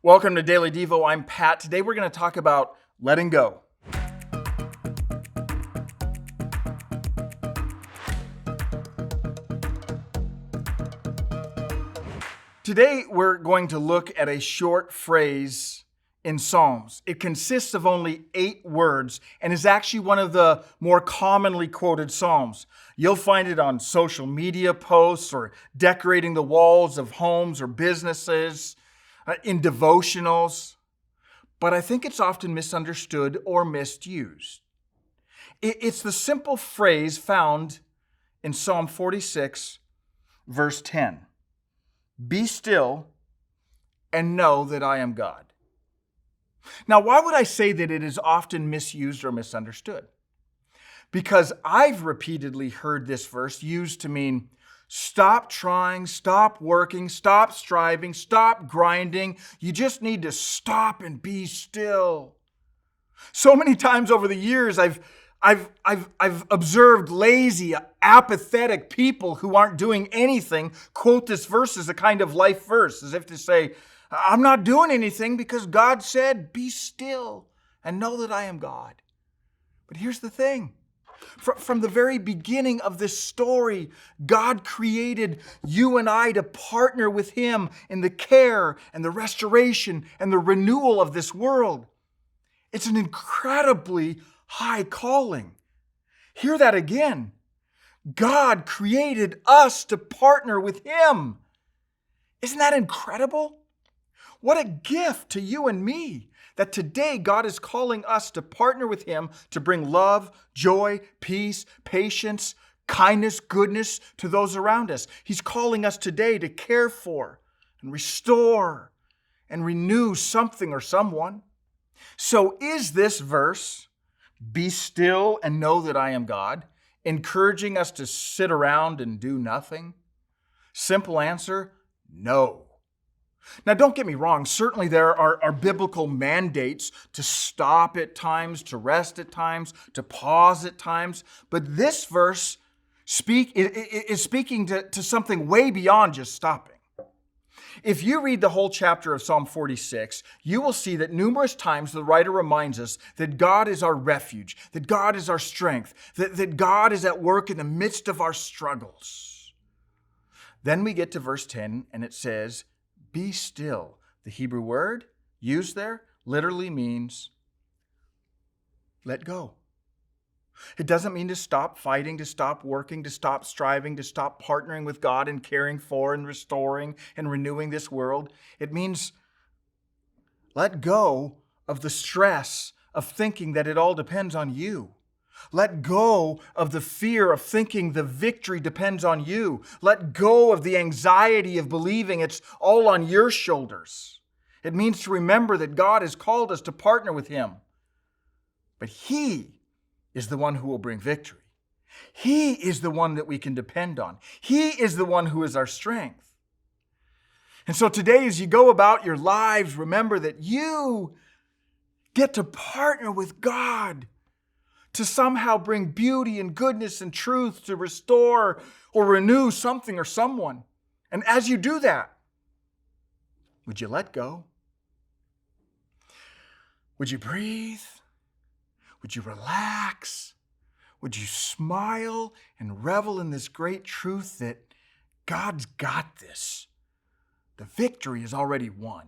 Welcome to Daily Devo. I'm Pat. Today we're going to talk about letting go. Today we're going to look at a short phrase in Psalms. It consists of only 8 words and is actually one of the more commonly quoted Psalms. You'll find it on social media posts or decorating the walls of homes or businesses, in devotionals, but I think it's often misunderstood or misused. It's the simple phrase found in Psalm 46, verse 10. Be still and know that I am God. Now, why would I say that it is often misused or misunderstood? Because I've repeatedly heard this verse used to mean stop trying, stop working, stop striving, stop grinding. You just need to stop and be still. So many times over the years, I've observed lazy, apathetic people who aren't doing anything quote this verse as a kind of life verse, as if to say, I'm not doing anything because God said, be still and know that I am God. But here's the thing. From the very beginning of this story, God created you and I to partner with Him in the care and the restoration and the renewal of this world. It's an incredibly high calling. Hear that again. God created us to partner with Him. Isn't that incredible? What a gift to you and me that today God is calling us to partner with Him to bring love, joy, peace, patience, kindness, goodness to those around us. He's calling us today to care for and restore and renew something or someone. So is this verse, be still and know that I am God, encouraging us to sit around and do nothing? Simple answer, no. Now, don't get me wrong. Certainly there are biblical mandates to stop at times, to rest at times, to pause at times. But this verse is speaking to something way beyond just stopping. If you read the whole chapter of Psalm 46, you will see that numerous times the writer reminds us that God is our refuge, that God is our strength, that God is at work in the midst of our struggles. Then we get to verse 10 and it says, be still. The Hebrew word used there literally means let go. It doesn't mean to stop fighting, to stop working, to stop striving, to stop partnering with God and caring for and restoring and renewing this world. It means let go of the stress of thinking that it all depends on you. Let go of the fear of thinking the victory depends on you. Let go of the anxiety of believing it's all on your shoulders. It means to remember that God has called us to partner with Him. But He is the one who will bring victory. He is the one that we can depend on. He is the one who is our strength. And so today, as you go about your lives, remember that you get to partner with God to somehow bring beauty and goodness and truth to restore or renew something or someone. And as you do that, would you let go? Would you breathe? Would you relax? Would you smile and revel in this great truth that God's got this? The victory is already won.